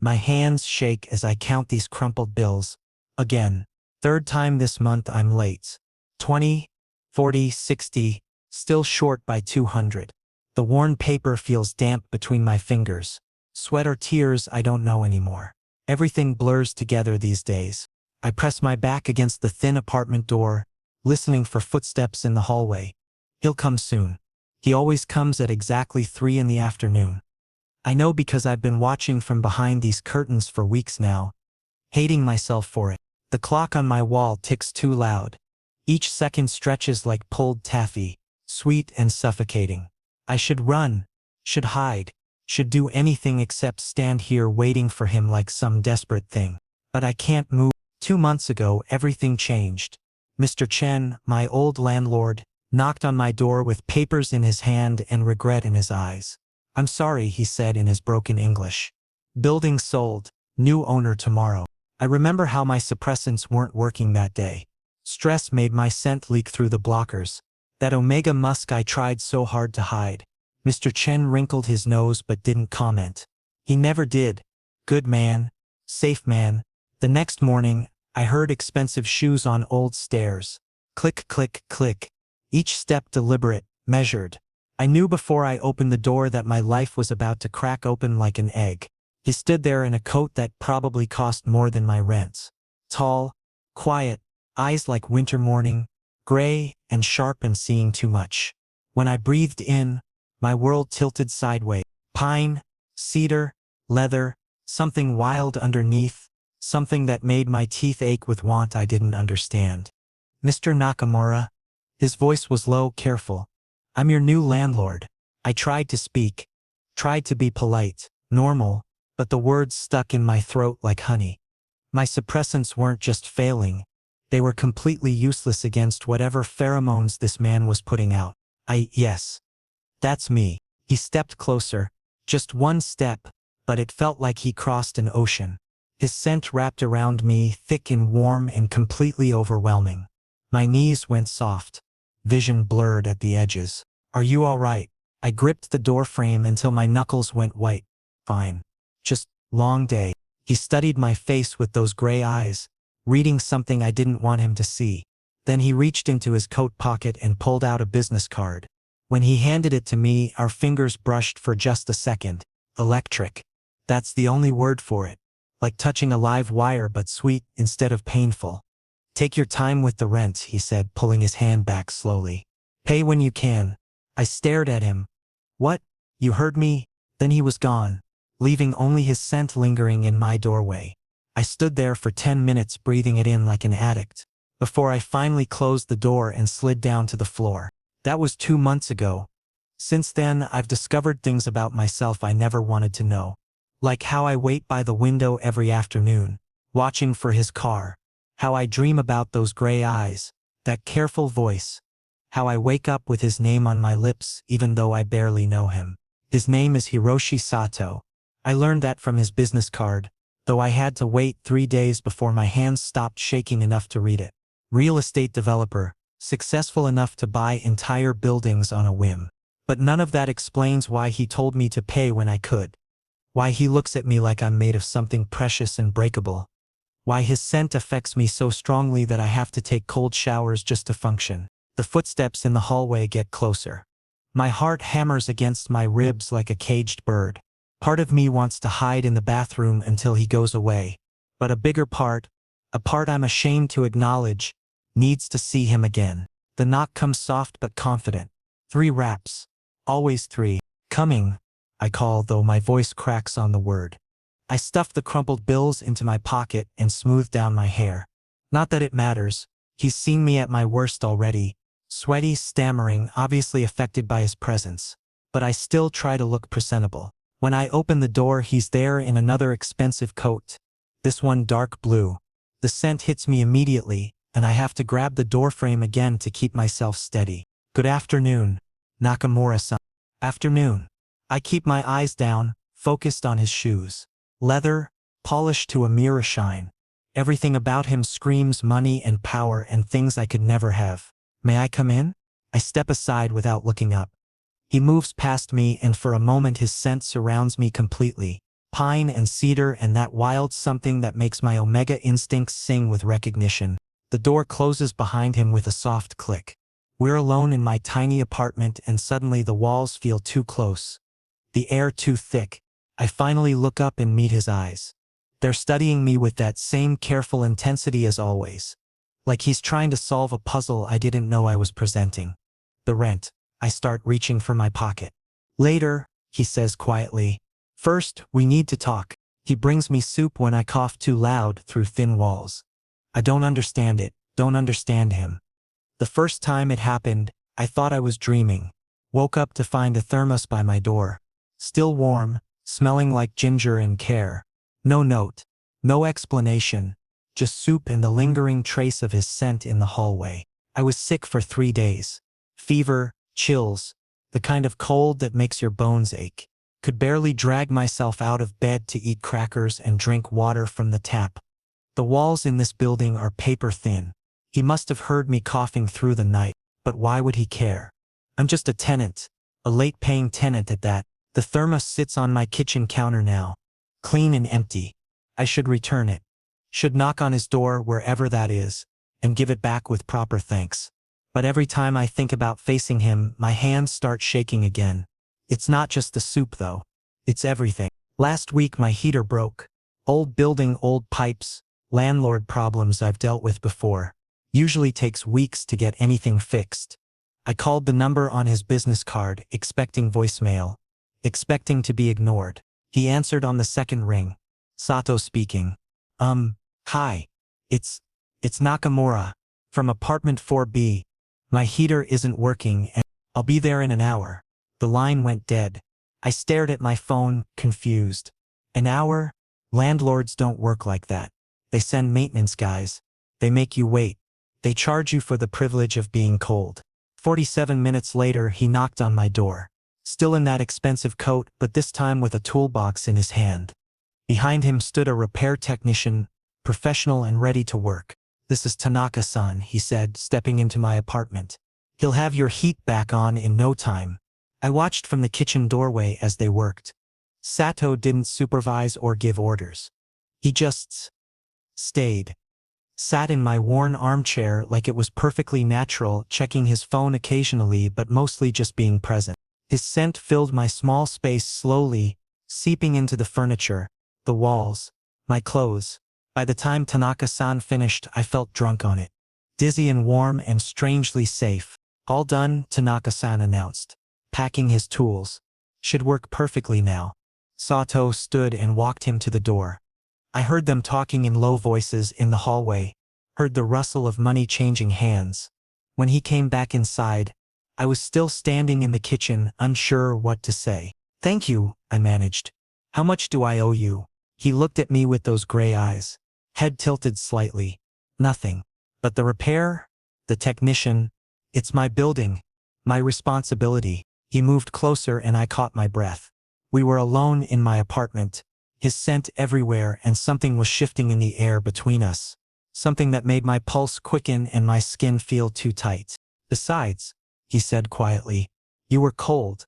My hands shake as I count these crumpled bills. Again. Third time this month I'm late. 20, 40, 60, still short by 200. The worn paper feels damp between my fingers. Sweat or tears, I don't know anymore. Everything blurs together these days. I press my back against the thin apartment door, listening for footsteps in the hallway. He'll come soon. He always comes at exactly 3 in the afternoon. I know because I've been watching from behind these curtains for weeks now, hating myself for it. The clock on my wall ticks too loud. Each second stretches like pulled taffy, sweet and suffocating. I should run, should hide, should do anything except stand here waiting for him like some desperate thing. But I can't move. 2 months ago, everything changed. Mr. Chen, my old landlord, knocked on my door with papers in his hand and regret in his eyes. "I'm sorry," he said in his broken English. "Building sold, new owner tomorrow." I remember how my suppressants weren't working that day. Stress made my scent leak through the blockers. That omega musk I tried so hard to hide. Mr. Chen wrinkled his nose but didn't comment. He never did. Good man. Safe man. The next morning, I heard expensive shoes on old stairs. Click, click, click. Each step deliberate, measured. I knew before I opened the door that my life was about to crack open like an egg. He stood there in a coat that probably cost more than my rents. Tall, quiet, eyes like winter morning, gray and sharp and seeing too much. When I breathed in, my world tilted sideways. Pine, cedar, leather, something wild underneath, something that made my teeth ache with want I didn't understand. "Mr. Nakamura." His voice was low, careful. "I'm your new landlord." I tried to speak, tried to be polite, normal, but the words stuck in my throat like honey. My suppressants weren't just failing, they were completely useless against whatever pheromones this man was putting out. Yes. That's me. He stepped closer, just one step, but it felt like he crossed an ocean. His scent wrapped around me, thick and warm and completely overwhelming. My knees went soft. Vision blurred at the edges. "Are you all right?" I gripped the doorframe until my knuckles went white. "Fine. Just long day." He studied my face with those gray eyes, reading something I didn't want him to see. Then he reached into his coat pocket and pulled out a business card. When he handed it to me, our fingers brushed for just a second. Electric. That's the only word for it. Like touching a live wire but sweet instead of painful. "Take your time with the rent," he said, pulling his hand back slowly. "Pay when you can." I stared at him. "What? You heard me?" Then he was gone, leaving only his scent lingering in my doorway. I stood there for 10 minutes breathing it in like an addict, before I finally closed the door and slid down to the floor. That was 2 months ago. Since then, I've discovered things about myself I never wanted to know. Like how I wait by the window every afternoon, watching for his car. How I dream about those gray eyes, that careful voice. How I wake up with his name on my lips even though I barely know him. His name is Hiroshi Sato. I learned that from his business card, though I had to wait 3 days before my hands stopped shaking enough to read it. Real estate developer, successful enough to buy entire buildings on a whim. But none of that explains why he told me to pay when I could. Why he looks at me like I'm made of something precious and breakable. Why his scent affects me so strongly that I have to take cold showers just to function. The footsteps in the hallway get closer. My heart hammers against my ribs like a caged bird. Part of me wants to hide in the bathroom until he goes away. But a bigger part, a part I'm ashamed to acknowledge, needs to see him again. The knock comes soft but confident. 3 raps. Always 3. "Coming," I call, though my voice cracks on the word. I stuff the crumpled bills into my pocket and smooth down my hair. Not that it matters. He's seen me at my worst already. Sweaty, stammering, obviously affected by his presence. But I still try to look presentable. When I open the door, he's there in another expensive coat. This one dark blue. The scent hits me immediately, and I have to grab the doorframe again to keep myself steady. "Good afternoon, Nakamura-san." "Afternoon." I keep my eyes down, focused on his shoes. Leather, polished to a mirror shine. Everything about him screams money and power and things I could never have. "May I come in?" I step aside without looking up. He moves past me and for a moment his scent surrounds me completely. Pine and cedar and that wild something that makes my omega instincts sing with recognition. The door closes behind him with a soft click. We're alone in my tiny apartment and suddenly the walls feel too close. The air too thick. I finally look up and meet his eyes. They're studying me with that same careful intensity as always. Like he's trying to solve a puzzle I didn't know I was presenting. The rent. I start reaching for my pocket. Later, he says quietly. First, we need to talk. He brings me soup when I cough too loud through thin walls. I don't understand it, don't understand him. The first time it happened, I thought I was dreaming. Woke up to find a thermos by my door. Still warm, smelling like ginger and care. No note, no explanation, just soup and the lingering trace of his scent in the hallway. I was sick for 3 days. Fever, chills, the kind of cold that makes your bones ache. Could barely drag myself out of bed to eat crackers and drink water from the tap. The walls in this building are paper thin. He must have heard me coughing through the night, but why would he care? I'm just a tenant, a late-paying tenant at that. The thermos sits on my kitchen counter now, clean and empty. I should return it. Should knock on his door wherever that is, and give it back with proper thanks. But every time I think about facing him, my hands start shaking again. It's not just the soup though. It's everything. Last week my heater broke. Old building, old pipes, landlord problems I've dealt with before. Usually takes weeks to get anything fixed. I called the number on his business card, expecting voicemail. Expecting to be ignored. He answered on the second ring. Sato speaking. Hi. It's Nakamura. From apartment 4B. My heater isn't working and I'll be there in an hour. The line went dead. I stared at my phone, confused. An hour? Landlords don't work like that. They send maintenance guys. They make you wait. They charge you for the privilege of being cold. 47 minutes later, he knocked on my door. Still in that expensive coat, but this time with a toolbox in his hand. Behind him stood a repair technician, professional and ready to work. This is Tanaka-san, he said, stepping into my apartment. He'll have your heat back on in no time. I watched from the kitchen doorway as they worked. Sato didn't supervise or give orders. He just stayed. Sat in my worn armchair like it was perfectly natural, checking his phone occasionally but mostly just being present. His scent filled my small space slowly, seeping into the furniture, the walls, my clothes. By the time Tanaka-san finished, I felt drunk on it. Dizzy and warm and strangely safe. All done, Tanaka-san announced. Packing his tools. Should work perfectly now. Sato stood and walked him to the door. I heard them talking in low voices in the hallway. Heard the rustle of money changing hands. When he came back inside, I was still standing in the kitchen, unsure what to say. Thank you, I managed. How much do I owe you? He looked at me with those gray eyes. Head tilted slightly. Nothing. But the repair? The technician? It's my building. My responsibility. He moved closer and I caught my breath. We were alone in my apartment. His scent everywhere and something was shifting in the air between us. Something that made my pulse quicken and my skin feel too tight. Besides, he said quietly, you were cold.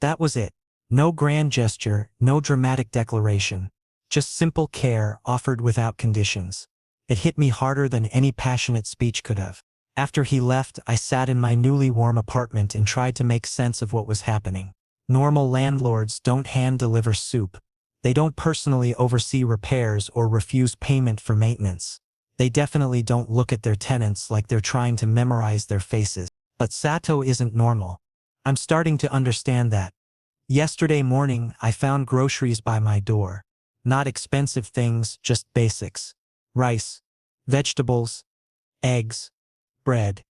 That was it. No grand gesture, no dramatic declaration. Just simple care offered without conditions. It hit me harder than any passionate speech could have. After he left, I sat in my newly warm apartment and tried to make sense of what was happening. Normal landlords don't hand-deliver soup. They don't personally oversee repairs or refuse payment for maintenance. They definitely don't look at their tenants like they're trying to memorize their faces. But Sato isn't normal. I'm starting to understand that. Yesterday morning, I found groceries by my door. Not expensive things, just basics. Rice, vegetables, eggs, bread.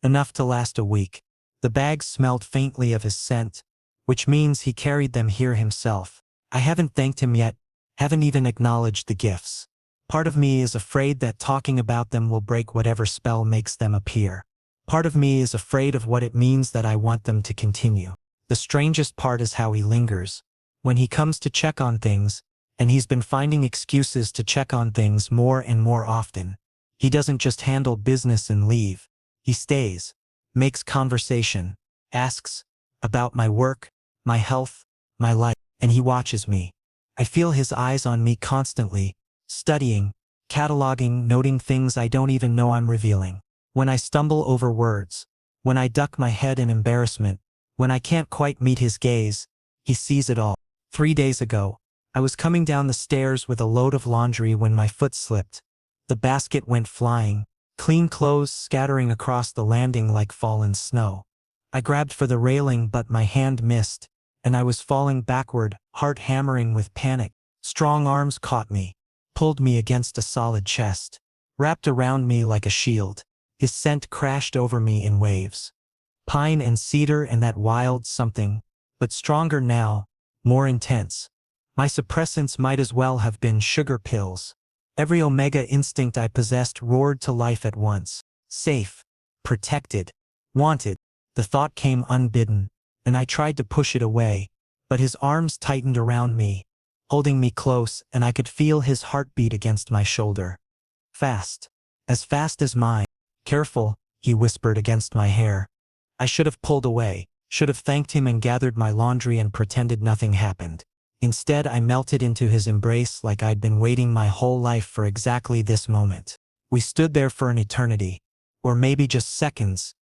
Enough to last a week. The bags smelled faintly of his scent, which means he carried them here himself. I haven't thanked him yet, haven't even acknowledged the gifts. Part of me is afraid that talking about them will break whatever spell makes them appear. Part of me is afraid of what it means that I want them to continue. The strangest part is how he lingers. When he comes to check on things, and he's been finding excuses to check on things more and more often. He doesn't just handle business and leave. He stays, makes conversation, asks about my work, my health, my life, and he watches me. I feel his eyes on me constantly, studying, cataloging, noting things I don't even know I'm revealing. When I stumble over words, when I duck my head in embarrassment, when I can't quite meet his gaze, he sees it all. 3 days ago, I was coming down the stairs with a load of laundry when my foot slipped. The basket went flying, clean clothes scattering across the landing like fallen snow. I grabbed for the railing but my hand missed, and I was falling backward, heart hammering with panic. Strong arms caught me, pulled me against a solid chest, wrapped around me like a shield. His scent crashed over me in waves. Pine and cedar and that wild something, but stronger now, more intense. My suppressants might as well have been sugar pills. Every omega instinct I possessed roared to life at once. Safe, protected, wanted. The thought came unbidden, and I tried to push it away, but his arms tightened around me, holding me close, and I could feel his heartbeat against my shoulder. Fast as mine. Careful, he whispered against my hair. I should have pulled away, should have thanked him and gathered my laundry and pretended nothing happened. Instead, I melted into his embrace like I'd been waiting my whole life for exactly this moment. We stood there for an eternity, or maybe just seconds.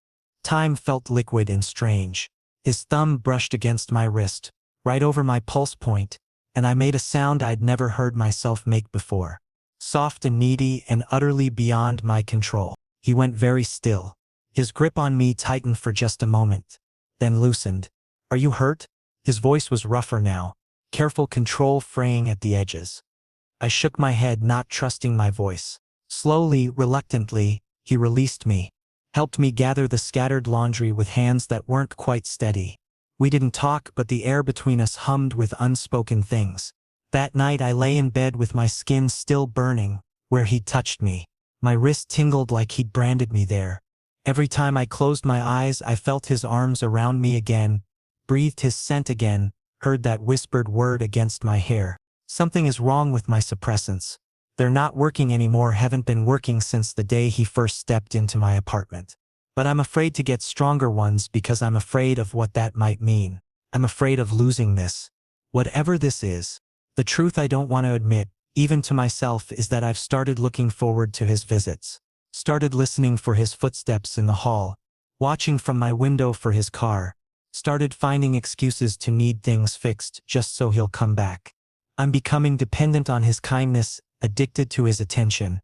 Time felt liquid and strange. His thumb brushed against my wrist, right over my pulse point, and I made a sound I'd never heard myself make before. Soft and needy and utterly beyond my control. He went very still. His grip on me tightened for just a moment, then loosened. Are you hurt? His voice was rougher now, careful control fraying at the edges. I shook my head, not trusting my voice. Slowly, reluctantly, he released me, helped me gather the scattered laundry with hands that weren't quite steady. We didn't talk, but the air between us hummed with unspoken things. That night I lay in bed with my skin still burning, where he'd touched me. My wrist tingled like he'd branded me there. Every time I closed my eyes, I felt his arms around me again, breathed his scent again, heard that whispered word against my hair. Something is wrong with my suppressants. They're not working anymore, haven't been working since the day he first stepped into my apartment. But I'm afraid to get stronger ones because I'm afraid of what that might mean. I'm afraid of losing this. Whatever this is. The truth I don't want to admit, even to myself, is that I've started looking forward to his visits. Started listening for his footsteps in the hall, watching from my window for his car. Started finding excuses to need things fixed just so he'll come back. I'm becoming dependent on his kindness, addicted to his attention.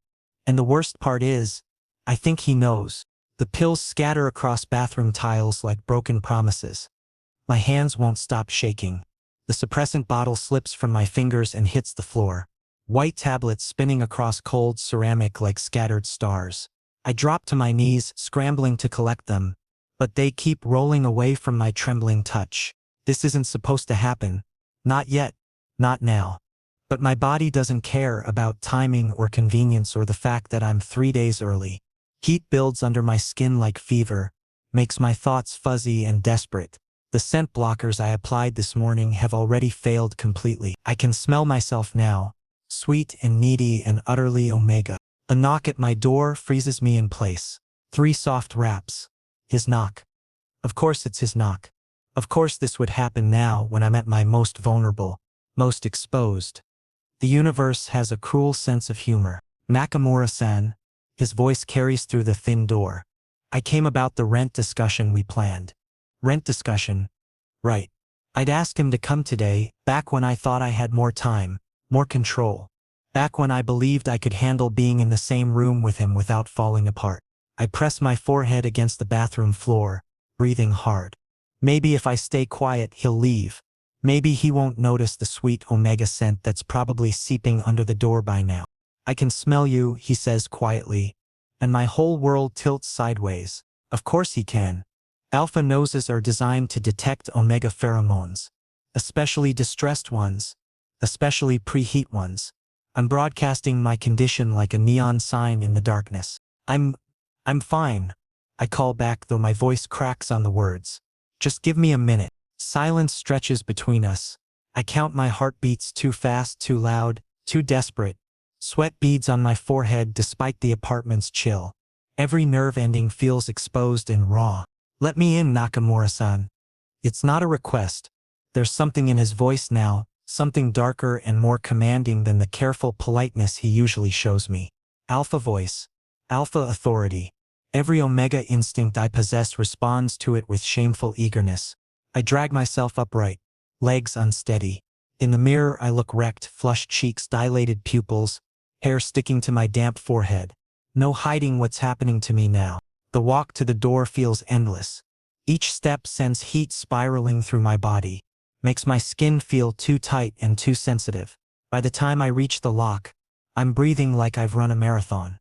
And the worst part is, I think he knows. The pills scatter across bathroom tiles like broken promises. My hands won't stop shaking. The suppressant bottle slips from my fingers and hits the floor. White tablets spinning across cold ceramic like scattered stars. I drop to my knees, scrambling to collect them, but they keep rolling away from my trembling touch. This isn't supposed to happen. Not yet. Not now. But my body doesn't care about timing or convenience or the fact that I'm 3 days early. Heat builds under my skin like fever, makes my thoughts fuzzy and desperate. The scent blockers I applied this morning have already failed completely. I can smell myself now, sweet and needy and utterly omega. A knock at my door freezes me in place. 3 soft raps. His knock. Of course it's his knock. Of course this would happen now when I'm at my most vulnerable, most exposed. The universe has a cruel sense of humor. Nakamura-san. His voice carries through the thin door. I came about the rent discussion we planned. Rent discussion. Right. I'd asked him to come today, back when I thought I had more time, more control. Back when I believed I could handle being in the same room with him without falling apart. I pressed my forehead against the bathroom floor, breathing hard. Maybe if I stay quiet, he'll leave. Maybe he won't notice the sweet omega scent that's probably seeping under the door by now. I can smell you, he says quietly, and my whole world tilts sideways. Of course he can. Alpha noses are designed to detect omega pheromones, especially distressed ones, especially preheat ones. I'm broadcasting my condition like a neon sign in the darkness. I'm fine. I call back, though my voice cracks on the words. Just give me a minute. Silence stretches between us. I count my heartbeats, too fast, too loud, too desperate. Sweat beads on my forehead despite the apartment's chill. Every nerve ending feels exposed and raw. Let me in, Nakamura-san. It's not a request. There's something in his voice now, something darker and more commanding than the careful politeness he usually shows me. Alpha voice. Alpha authority. Every omega instinct I possess responds to it with shameful eagerness. I drag myself upright, legs unsteady. In the mirror I look wrecked, flushed cheeks, dilated pupils, hair sticking to my damp forehead. No hiding what's happening to me now. The walk to the door feels endless. Each step sends heat spiraling through my body, makes my skin feel too tight and too sensitive. By the time I reach the lock, I'm breathing like I've run a marathon.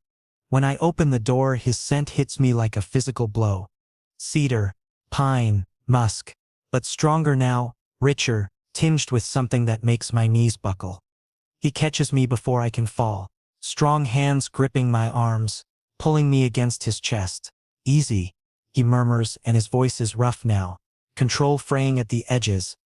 When I open the door, his scent hits me like a physical blow. Cedar, pine, musk, but stronger now, richer, tinged with something that makes my knees buckle. He catches me before I can fall, strong hands gripping my arms, pulling me against his chest. Easy, he murmurs, and his voice is rough now, control fraying at the edges.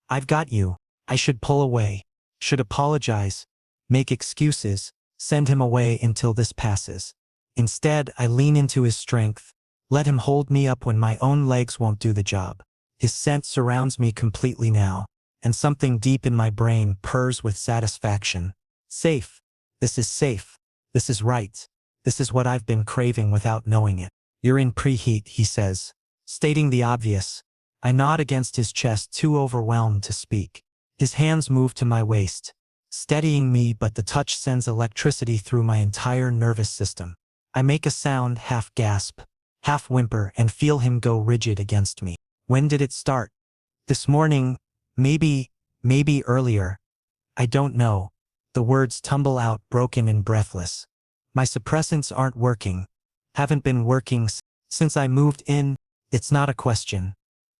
I've got you. I should pull away, should apologize, make excuses, send him away until this passes. Instead, I lean into his strength, let him hold me up when my own legs won't do the job. His scent surrounds me completely now, and something deep in my brain purrs with satisfaction. Safe. This is safe. This is right. This is what I've been craving without knowing it. You're in preheat, he says, stating the obvious. I nod against his chest, too overwhelmed to speak. His hands move to my waist, steadying me, but the touch sends electricity through my entire nervous system. I make a sound, half gasp, half whimper, and feel him go rigid against me. When did it start? This morning, maybe earlier. I don't know. The words tumble out, broken and breathless. My suppressants aren't working. Haven't been working since I moved in. It's not a question.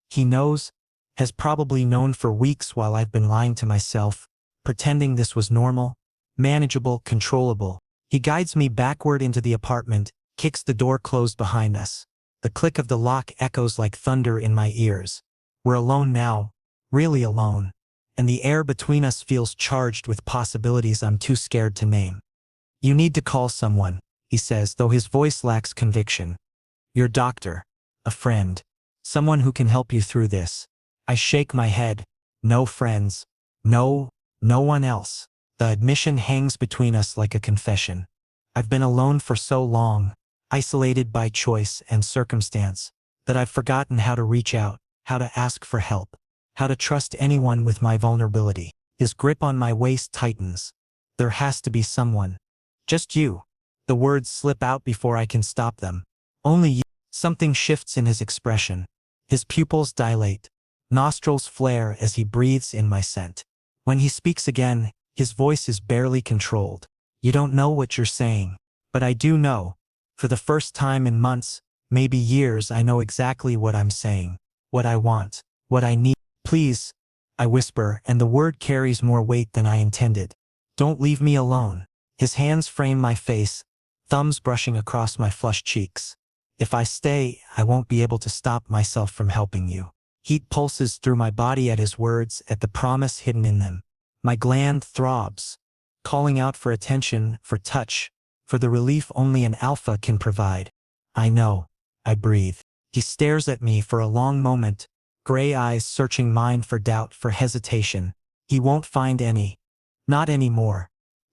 He knows, has probably known for weeks while I've been lying to myself, pretending this was normal, manageable, controllable. He guides me backward into the apartment, kicks the door closed behind us. The click of the lock echoes like thunder in my ears. We're alone now, really alone, and the air between us feels charged with possibilities I'm too scared to name. You need to call someone, he says, though his voice lacks conviction. Your doctor, a friend, someone who can help you through this. I shake my head. No friends. No one else. The admission hangs between us like a confession. I've been alone for so long, isolated by choice and circumstance, that I've forgotten how to reach out, how to ask for help, how to trust anyone with my vulnerability. His grip on my waist tightens. There has to be someone. Just you. The words slip out before I can stop them. Only you. Something shifts in his expression. His pupils dilate. Nostrils flare as he breathes in my scent. When he speaks again, his voice is barely controlled. You don't know what you're saying, but I do know. For the first time in months, maybe years, I know exactly what I'm saying, what I want, what I need. Please, I whisper, and the word carries more weight than I intended. Don't leave me alone. His hands frame my face, thumbs brushing across my flushed cheeks. If I stay, I won't be able to stop myself from helping you. Heat pulses through my body at his words, at the promise hidden in them. My gland throbs, calling out for attention, for touch, for the relief only an alpha can provide. I know. I breathe. He stares at me for a long moment, gray eyes searching mine for doubt, for hesitation. He won't find any. Not anymore.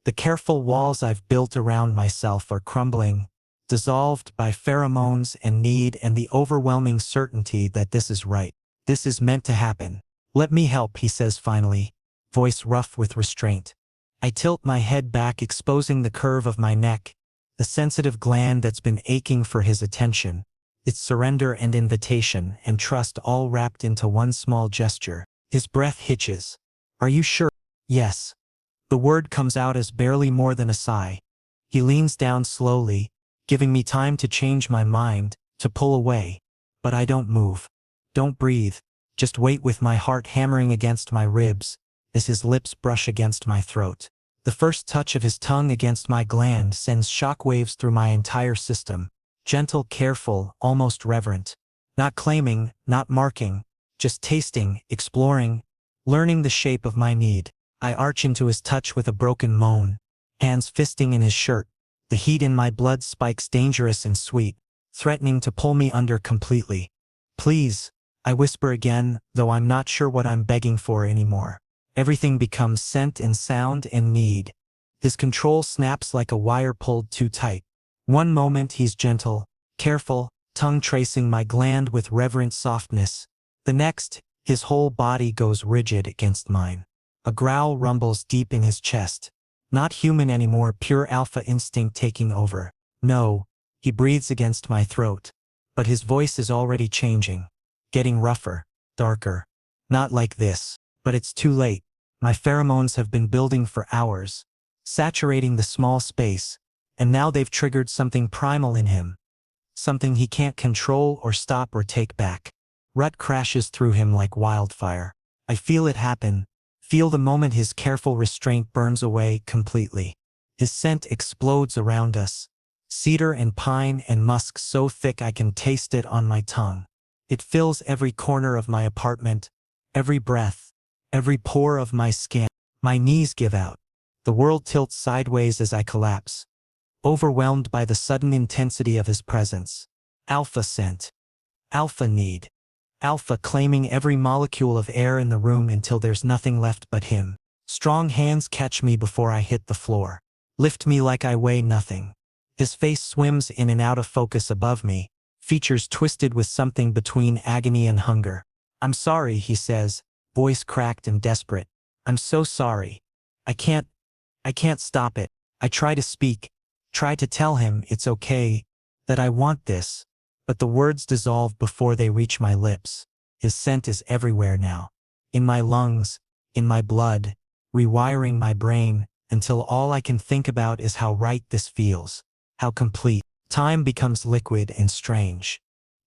The careful walls I've built around myself are crumbling, dissolved by pheromones and need and the overwhelming certainty that this is right. This is meant to happen. Let me help, he says finally, voice rough with restraint. I tilt my head back, exposing the curve of my neck, the sensitive gland that's been aching for his attention. It's surrender and invitation and trust all wrapped into one small gesture. His breath hitches. Are you sure? Yes. The word comes out as barely more than a sigh. He leans down slowly, giving me time to change my mind, to pull away. But I don't move. Don't breathe. Just wait with my heart hammering against my ribs as his lips brush against my throat. The first touch of his tongue against my gland sends shockwaves through my entire system. Gentle, careful, almost reverent. Not claiming, not marking, just tasting, exploring, learning the shape of my need. I arch into his touch with a broken moan, hands fisting in his shirt. The heat in my blood spikes dangerous and sweet, threatening to pull me under completely. Please, I whisper again, though I'm not sure what I'm begging for anymore. Everything becomes scent and sound and need. His control snaps like a wire pulled too tight. One moment he's gentle, careful, tongue tracing my gland with reverent softness. The next, his whole body goes rigid against mine. A growl rumbles deep in his chest. Not human anymore, pure alpha instinct taking over. No, he breathes against my throat. But his voice is already changing. Getting rougher, darker. Not like this. But it's too late. My pheromones have been building for hours, saturating the small space, and now they've triggered something primal in him. Something he can't control or stop or take back. Rut crashes through him like wildfire. I feel it happen, feel the moment his careful restraint burns away completely. His scent explodes around us. Cedar and pine and musk so thick I can taste it on my tongue. It fills every corner of my apartment, every breath, every pore of my skin. My knees give out. The world tilts sideways as I collapse, overwhelmed by the sudden intensity of his presence. Alpha scent. Alpha need. Alpha claiming every molecule of air in the room until there's nothing left but him. Strong hands catch me before I hit the floor. Lift me like I weigh nothing. His face swims in and out of focus above me, features twisted with something between agony and hunger. I'm sorry, he says, voice cracked and desperate. I'm so sorry. I can't stop it. I try to speak, try to tell him it's okay, that I want this, but the words dissolve before they reach my lips. His scent is everywhere now. In my lungs, in my blood, rewiring my brain, until all I can think about is how right this feels, how complete. Time becomes liquid and strange.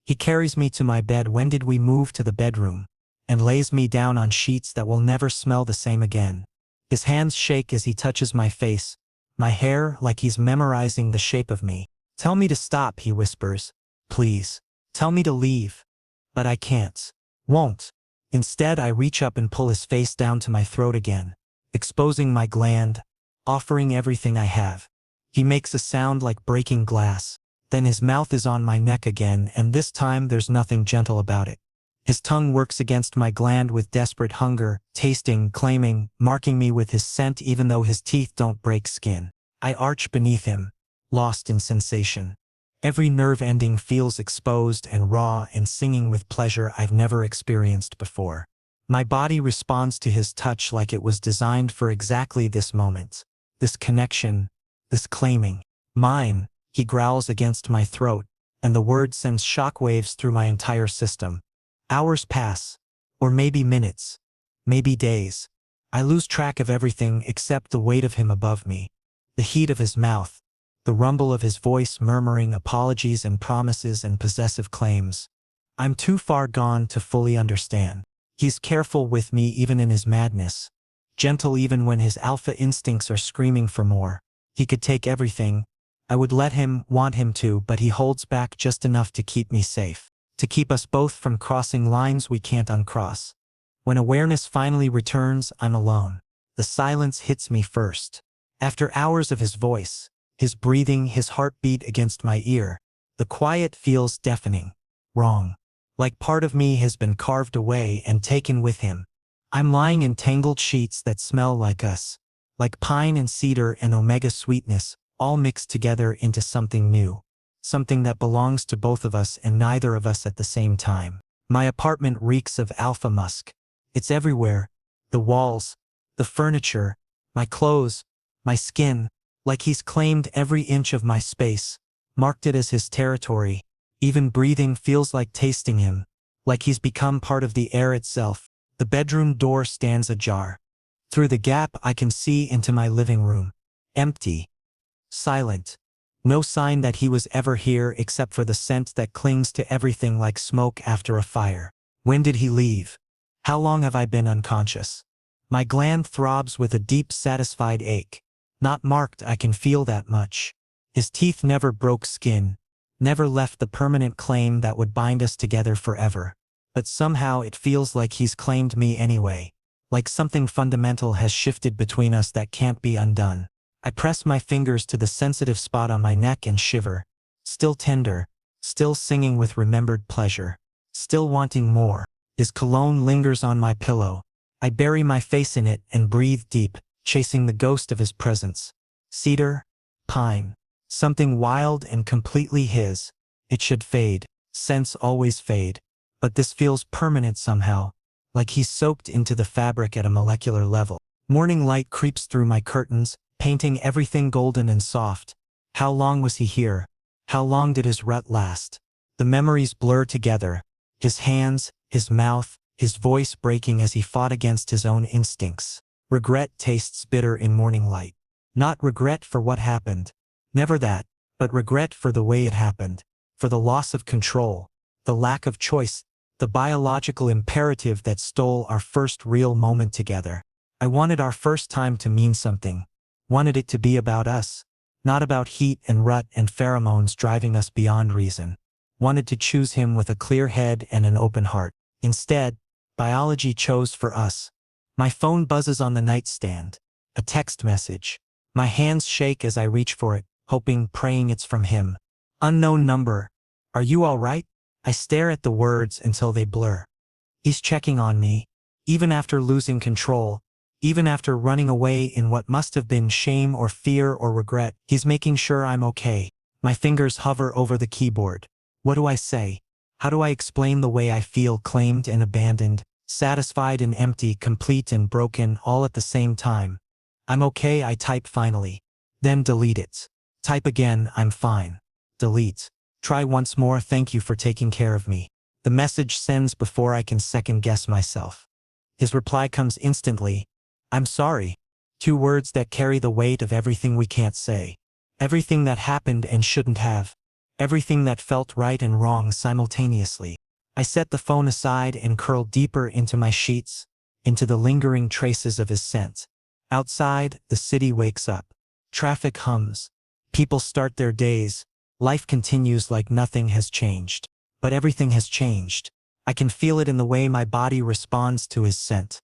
He carries me to my bed. When did we move to the bedroom? And lays me down on sheets that will never smell the same again. His hands shake as he touches my face, my hair like he's memorizing the shape of me. Tell me to stop, he whispers. Please. Tell me to leave. But I can't. Won't. Instead, I reach up and pull his face down to my throat again, exposing my gland, offering everything I have. He makes a sound like breaking glass. Then his mouth is on my neck again, and this time there's nothing gentle about it. His tongue works against my gland with desperate hunger, tasting, claiming, marking me with his scent even though his teeth don't break skin. I arch beneath him, lost in sensation. Every nerve ending feels exposed and raw and singing with pleasure I've never experienced before. My body responds to his touch like it was designed for exactly this moment. This connection, this claiming. Mine, he growls against my throat, and the word sends shockwaves through my entire system. Hours pass, or maybe minutes, maybe days. I lose track of everything except the weight of him above me, the heat of his mouth, the rumble of his voice murmuring apologies and promises and possessive claims. I'm too far gone to fully understand. He's careful with me even in his madness, gentle even when his alpha instincts are screaming for more. He could take everything. I would let him, want him to, but he holds back just enough to keep me safe. To keep us both from crossing lines we can't uncross. When awareness finally returns, I'm alone. The silence hits me first. After hours of his voice, his breathing, his heartbeat against my ear, the quiet feels deafening, wrong. Like part of me has been carved away and taken with him. I'm lying in tangled sheets that smell like us, like pine and cedar and omega sweetness, all mixed together into something new. Something that belongs to both of us and neither of us at the same time. My apartment reeks of alpha musk. It's everywhere. The walls, the furniture, my clothes, my skin, like he's claimed every inch of my space, marked it as his territory. Even breathing feels like tasting him, like he's become part of the air itself. The bedroom door stands ajar. Through the gap I can see into my living room. Empty. Silent. No sign that he was ever here except for the scent that clings to everything like smoke after a fire. When did he leave? How long have I been unconscious? My gland throbs with a deep satisfied ache. Not marked, I can feel that much. His teeth never broke skin, never left the permanent claim that would bind us together forever. But somehow it feels like he's claimed me anyway. Like something fundamental has shifted between us that can't be undone. I press my fingers to the sensitive spot on my neck and shiver. Still tender, still singing with remembered pleasure, still wanting more. His cologne lingers on my pillow. I bury my face in it and breathe deep, chasing the ghost of his presence. Cedar, pine, something wild and completely his. It should fade. Scents always fade. But this feels permanent somehow, like he's soaked into the fabric at a molecular level. Morning light creeps through my curtains, painting everything golden and soft. How long was he here? How long did his rut last? The memories blur together. His hands, his mouth, his voice breaking as he fought against his own instincts. Regret tastes bitter in morning light. Not regret for what happened. Never that, but regret for the way it happened. For the loss of control, the lack of choice, the biological imperative that stole our first real moment together. I wanted our first time to mean something. Wanted it to be about us. Not about heat and rut and pheromones driving us beyond reason. Wanted to choose him with a clear head and an open heart. Instead, biology chose for us. My phone buzzes on the nightstand. A text message. My hands shake as I reach for it, hoping, praying it's from him. Unknown number. Are you all right? I stare at the words until they blur. He's checking on me. Even after losing control, even after running away in what must have been shame or fear or regret, he's making sure I'm okay. My fingers hover over the keyboard. What do I say? How do I explain the way I feel, claimed and abandoned, satisfied and empty, complete and broken, all at the same time? I'm okay, I type finally. Then delete it. Type again, I'm fine. Delete. Try once more, thank you for taking care of me. The message sends before I can second guess myself. His reply comes instantly. I'm sorry. 2 words that carry the weight of everything we can't say. Everything that happened and shouldn't have. Everything that felt right and wrong simultaneously. I set the phone aside and curl deeper into my sheets, into the lingering traces of his scent. Outside, the city wakes up. Traffic hums. People start their days. Life continues like nothing has changed. But everything has changed. I can feel it in the way my body responds to his scent.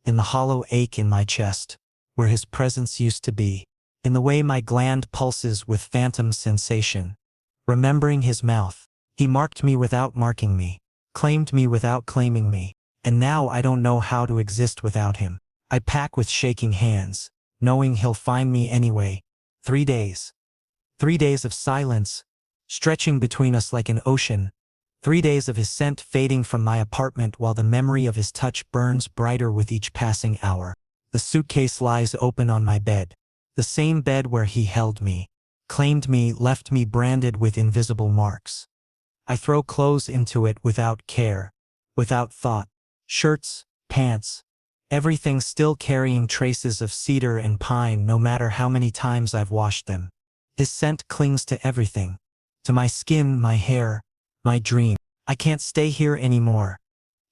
In the hollow ache in my chest, where his presence used to be. In the way my gland pulses with phantom sensation. Remembering his mouth. He marked me without marking me. Claimed me without claiming me. And now I don't know how to exist without him. I pack with shaking hands, knowing he'll find me anyway. 3 days. 3 days of silence, stretching between us like an ocean. 3 days of his scent fading from my apartment while the memory of his touch burns brighter with each passing hour. The suitcase lies open on my bed. The same bed where he held me, claimed me, left me branded with invisible marks. I throw clothes into it without care, without thought. Shirts, pants, everything still carrying traces of cedar and pine no matter how many times I've washed them. His scent clings to everything. To my skin, my hair, my dream. I can't stay here anymore.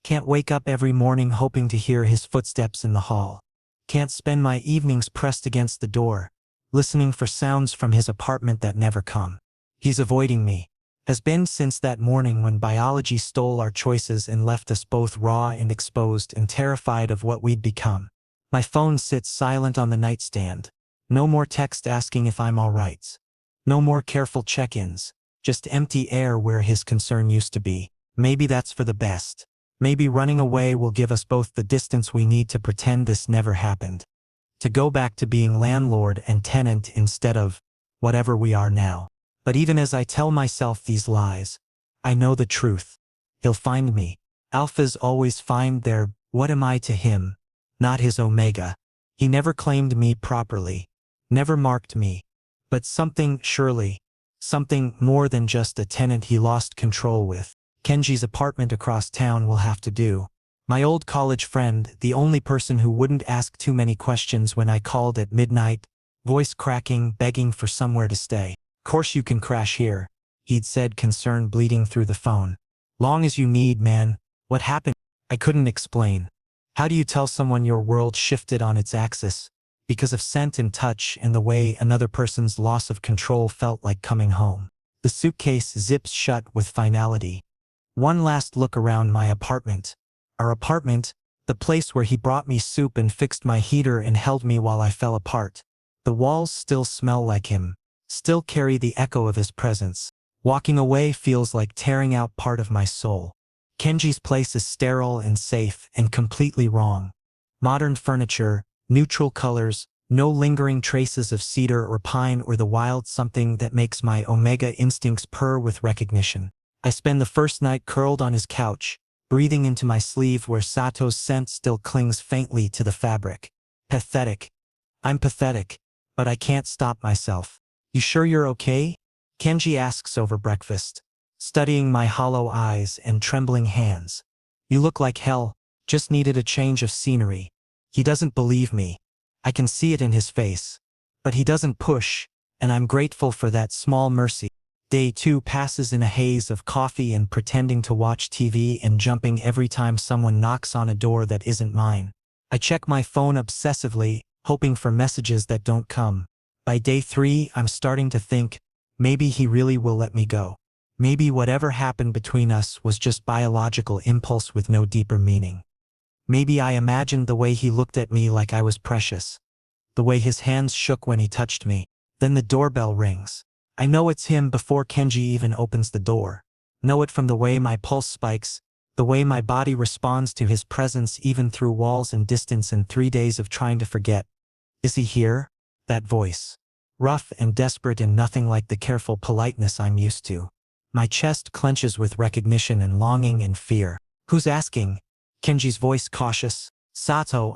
Can't wake up every morning hoping to hear his footsteps in the hall. Can't spend my evenings pressed against the door, listening for sounds from his apartment that never come. He's avoiding me. Has been since that morning when biology stole our choices and left us both raw and exposed and terrified of what we'd become. My phone sits silent on the nightstand. No more text asking if I'm all right. No more careful check-ins. Just empty air where his concern used to be. Maybe that's for the best. Maybe running away will give us both the distance we need to pretend this never happened. To go back to being landlord and tenant instead of whatever we are now. But even as I tell myself these lies, I know the truth. He'll find me. Alphas always find their what am I to him, not his omega. He never claimed me properly, never marked me. But something, surely, something more than just a tenant he lost control with. Kenji's apartment across town will have to do. My old college friend, the only person who wouldn't ask too many questions when I called at midnight, voice cracking, begging for somewhere to stay. Course you can crash here, he'd said, concern bleeding through the phone. Long as you need, man. What happened? I couldn't explain. How do you tell someone your world shifted on its axis? Because of scent and touch and the way another person's loss of control felt like coming home. The suitcase zips shut with finality. One last look around my apartment. Our apartment, the place where he brought me soup and fixed my heater and held me while I fell apart. The walls still smell like him. Still carry the echo of his presence. Walking away feels like tearing out part of my soul. Kenji's place is sterile and safe and completely wrong. Modern furniture, neutral colors, no lingering traces of cedar or pine or the wild something that makes my omega instincts purr with recognition. I spend the first night curled on his couch, breathing into my sleeve where Sato's scent still clings faintly to the fabric. Pathetic. I'm pathetic, but I can't stop myself. You sure you're okay? Kenji asks over breakfast, studying my hollow eyes and trembling hands. You look like hell, just needed a change of scenery. He doesn't believe me. I can see it in his face. But he doesn't push, and I'm grateful for that small mercy. Day 2 passes in a haze of coffee and pretending to watch TV and jumping every time someone knocks on a door that isn't mine. I check my phone obsessively, hoping for messages that don't come. By day 3, I'm starting to think, maybe he really will let me go. Maybe whatever happened between us was just biological impulse with no deeper meaning. Maybe I imagined the way he looked at me like I was precious. The way his hands shook when he touched me. Then the doorbell rings. I know it's him before Kenji even opens the door. Know it from the way my pulse spikes, the way my body responds to his presence even through walls and distance and 3 days of trying to forget. Is he here? That voice. Rough and desperate and nothing like the careful politeness I'm used to. My chest clenches with recognition and longing and fear. Who's asking? Kenji's voice cautious. Sato,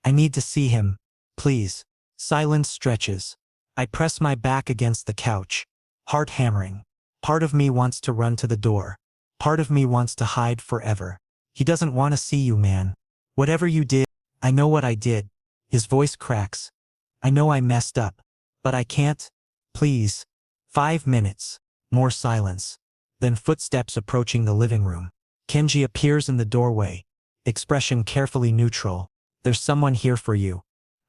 I need to see him. Please. Silence stretches. I press my back against the couch, heart hammering. Part of me wants to run to the door. Part of me wants to hide forever. He doesn't want to see you, man. Whatever you did, I know what I did. His voice cracks. I know I messed up. But I can't. Please. 5 minutes. More silence. Then footsteps approaching the living room. Kenji appears in the doorway. Expression carefully neutral. There's someone here for you.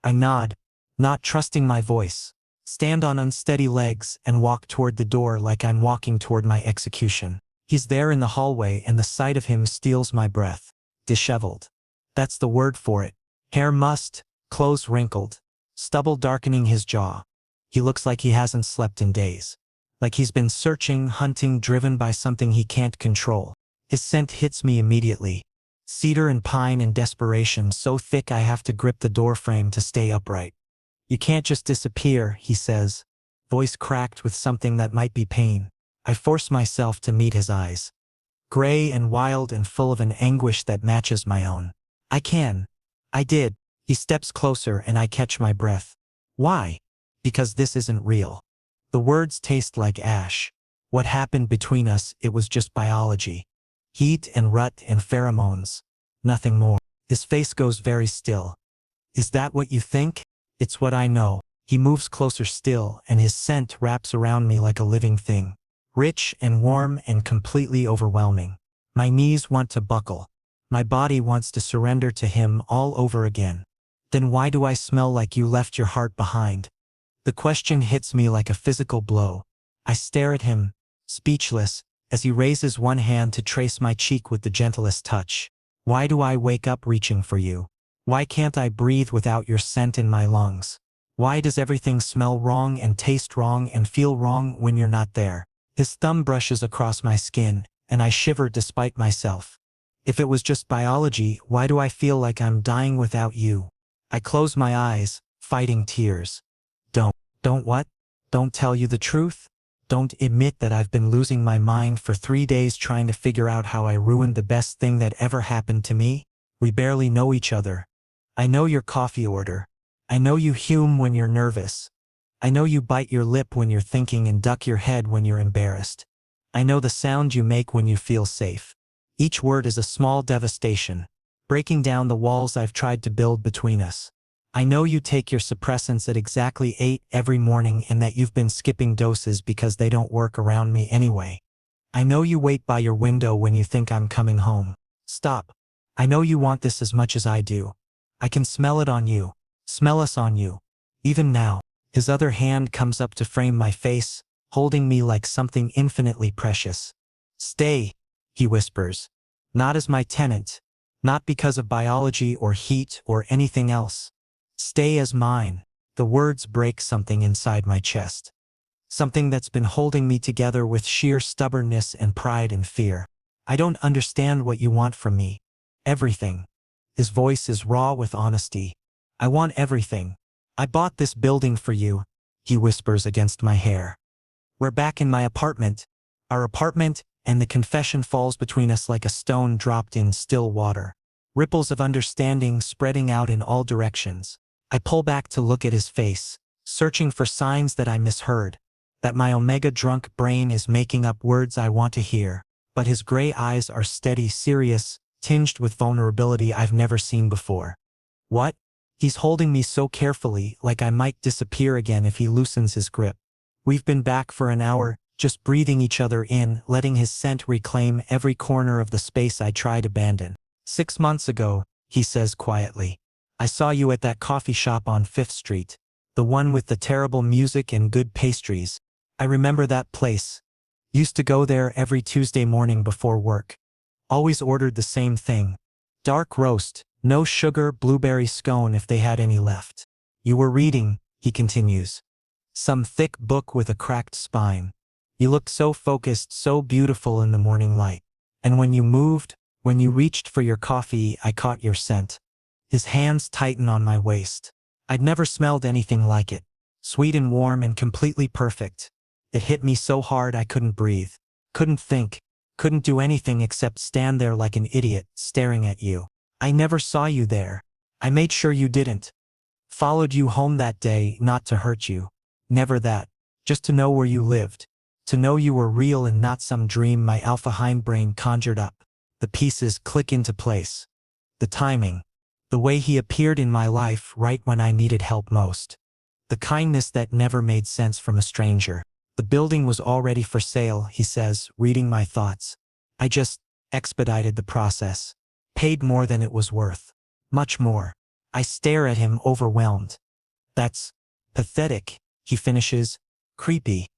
I nod, not trusting my voice. Stand on unsteady legs and walk toward the door like I'm walking toward my execution. He's there in the hallway and the sight of him steals my breath. Disheveled. That's the word for it. Hair mussed, clothes wrinkled, stubble darkening his jaw. He looks like he hasn't slept in days. Like he's been searching, hunting, driven by something he can't control. His scent hits me immediately. Cedar and pine and desperation so thick I have to grip the doorframe to stay upright. You can't just disappear, he says, voice cracked with something that might be pain. I force myself to meet his eyes. Gray and wild and full of an anguish that matches my own. I can. I did. He steps closer and I catch my breath. Why? Because this isn't real. The words taste like ash. What happened between us, it was just biology. Heat and rut and pheromones. Nothing more. His face goes very still. Is that what you think? It's what I know. He moves closer still and his scent wraps around me like a living thing. Rich and warm and completely overwhelming. My knees want to buckle. My body wants to surrender to him all over again. Then why do I smell like you left your heart behind? The question hits me like a physical blow. I stare at him, speechless, as he raises one hand to trace my cheek with the gentlest touch. Why do I wake up reaching for you? Why can't I breathe without your scent in my lungs? Why does everything smell wrong and taste wrong and feel wrong when you're not there? His thumb brushes across my skin, and I shiver despite myself. If it was just biology, why do I feel like I'm dying without you? I close my eyes, fighting tears. Don't what? Don't tell you the truth? Don't admit that I've been losing my mind for 3 days trying to figure out how I ruined the best thing that ever happened to me? We barely know each other. I know your coffee order. I know you hume when you're nervous. I know you bite your lip when you're thinking and duck your head when you're embarrassed. I know the sound you make when you feel safe. Each word is a small devastation, breaking down the walls I've tried to build between us. I know you take your suppressants at exactly 8 every morning and that you've been skipping doses because they don't work around me anyway. I know you wait by your window when you think I'm coming home. Stop. I know you want this as much as I do. I can smell it on you. Smell us on you. Even now. His other hand comes up to frame my face, holding me like something infinitely precious. Stay, he whispers. Not as my tenant. Not because of biology or heat or anything else. Stay as mine. The words break something inside my chest. Something that's been holding me together with sheer stubbornness and pride and fear. I don't understand what you want from me. Everything. His voice is raw with honesty. I want everything. I bought this building for you, he whispers against my hair. We're back in my apartment. Our apartment, and the confession falls between us like a stone dropped in still water. Ripples of understanding spreading out in all directions. I pull back to look at his face, searching for signs that I misheard, that my omega-drunk brain is making up words I want to hear. But his gray eyes are steady, serious, tinged with vulnerability I've never seen before. What? He's holding me so carefully, like I might disappear again if he loosens his grip. We've been back for an hour, just breathing each other in, letting his scent reclaim every corner of the space I tried abandon. 6 months ago, he says quietly, I saw you at that coffee shop on 5th Street, the one with the terrible music and good pastries. I remember that place. Used to go there every Tuesday morning before work. Always ordered the same thing. Dark roast, no sugar, blueberry scone if they had any left. You were reading, he continues. Some thick book with a cracked spine. You looked so focused, so beautiful in the morning light. And when you moved, when you reached for your coffee, I caught your scent. His hands tighten on my waist. I'd never smelled anything like it. Sweet and warm and completely perfect. It hit me so hard I couldn't breathe. Couldn't think. Couldn't do anything except stand there like an idiot, staring at you. I never saw you there. I made sure you didn't. Followed you home that day, not to hurt you. Never that. Just to know where you lived. To know you were real and not some dream my alpha hindbrain conjured up. The pieces click into place. The timing. The way he appeared in my life right when I needed help most. The kindness that never made sense from a stranger. The building was already for sale, he says, reading my thoughts. I just expedited the process. Paid more than it was worth. Much more. I stare at him, overwhelmed. That's pathetic, he finishes. Creepy.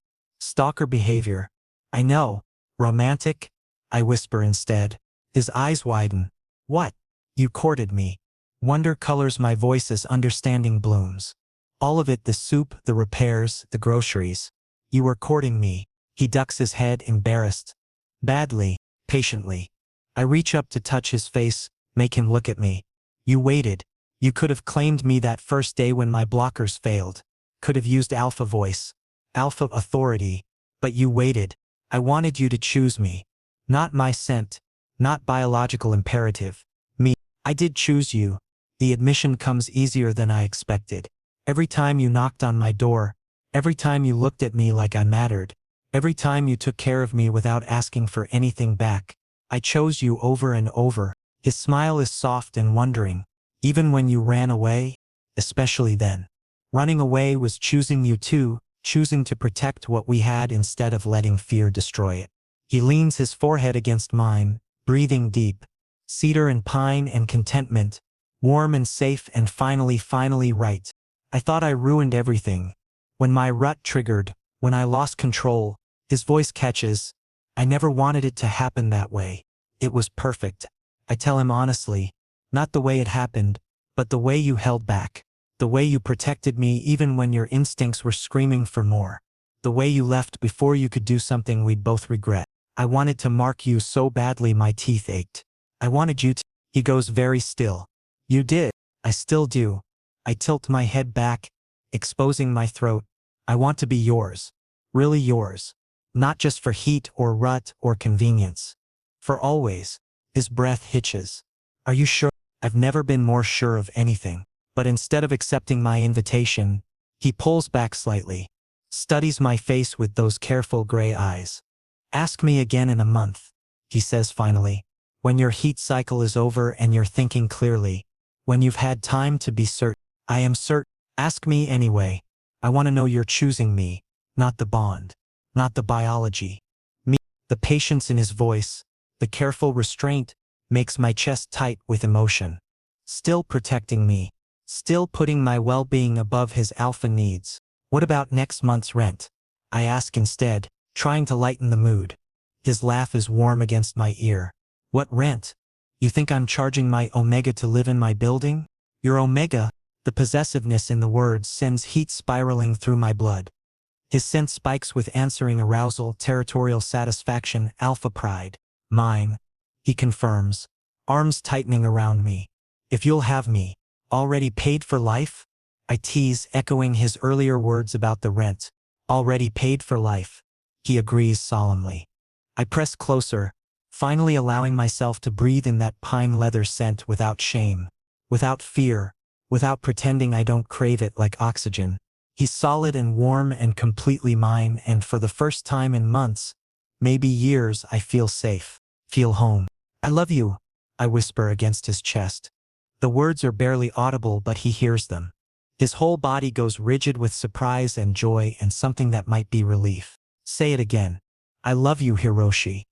Stalker behavior. I know. Romantic? I whisper instead. His eyes widen. What? You courted me. Wonder colors my voice as understanding blooms. All of it, the soup, the repairs, the groceries. You were courting me. He ducks his head, embarrassed. Badly, patiently. I reach up to touch his face, make him look at me. You waited. You could have claimed me that first day when my blockers failed. Could have used alpha voice. Alpha authority. But you waited. I wanted you to choose me. Not my scent. Not biological imperative. Me. I did choose you. The admission comes easier than I expected. Every time you knocked on my door. Every time you looked at me like I mattered. Every time you took care of me without asking for anything back. I chose you over and over. His smile is soft and wondering. Even when you ran away? Especially then. Running away was choosing you too, choosing to protect what we had instead of letting fear destroy it. He leans his forehead against mine, breathing deep. Cedar and pine and contentment. Warm and safe and finally right. I thought I ruined everything. When my rut triggered, when I lost control, his voice catches. I never wanted it to happen that way. It was perfect. I tell him honestly. Not the way it happened, but the way you held back. The way you protected me even when your instincts were screaming for more. The way you left before you could do something we'd both regret. I wanted to mark you so badly my teeth ached. I wanted you to. He goes very still. You did. I still do. I tilt my head back, exposing my throat. I want to be yours. Really yours. Not just for heat or rut or convenience. For always. His breath hitches. Are you sure? I've never been more sure of anything. But instead of accepting my invitation, he pulls back slightly. Studies my face with those careful gray eyes. Ask me again in a month, he says finally. When your heat cycle is over and you're thinking clearly. When you've had time to be certain. I am certain. Ask me anyway. I want to know you're choosing me, not the bond, not the biology. Me. The patience in his voice, the careful restraint, makes my chest tight with emotion. Still protecting me. Still putting my well-being above his alpha needs. What about next month's rent? I ask instead, trying to lighten the mood. His laugh is warm against my ear. What rent? You think I'm charging my omega to live in my building? Your omega? The possessiveness in the words sends heat spiraling through my blood. His scent spikes with answering arousal, territorial satisfaction, alpha pride. Mine. He confirms, arms tightening around me. If you'll have me, already paid for life? I tease, echoing his earlier words about the rent. Already paid for life. He agrees solemnly. I press closer, finally allowing myself to breathe in that pine leather scent without shame, without fear, without pretending I don't crave it like oxygen. He's solid and warm and completely mine, and for the first time in months, maybe years, I feel safe, feel home. I love you, I whisper against his chest. The words are barely audible, but he hears them. His whole body goes rigid with surprise and joy and something that might be relief. Say it again. I love you, Hiroshi.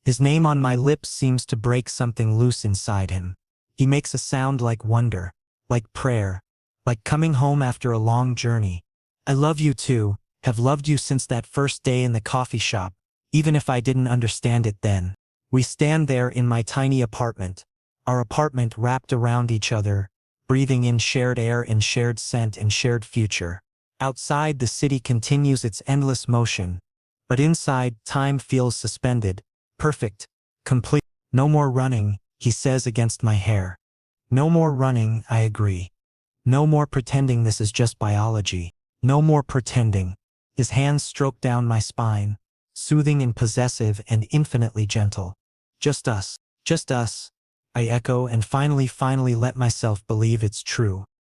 His name on my lips seems to break something loose inside him. He makes a sound like wonder, like prayer, like coming home after a long journey. I love you too, have loved you since that first day in the coffee shop, even if I didn't understand it then. We stand there in my tiny apartment, our apartment wrapped around each other, breathing in shared air and shared scent and shared future. Outside, the city continues its endless motion, but inside, time feels suspended, perfect, complete. No more running, he says against my hair. No more running, I agree. No more pretending this is just biology. No more pretending. His hands stroke down my spine, soothing and possessive and infinitely gentle. Just us, I echo, and finally let myself believe it's true.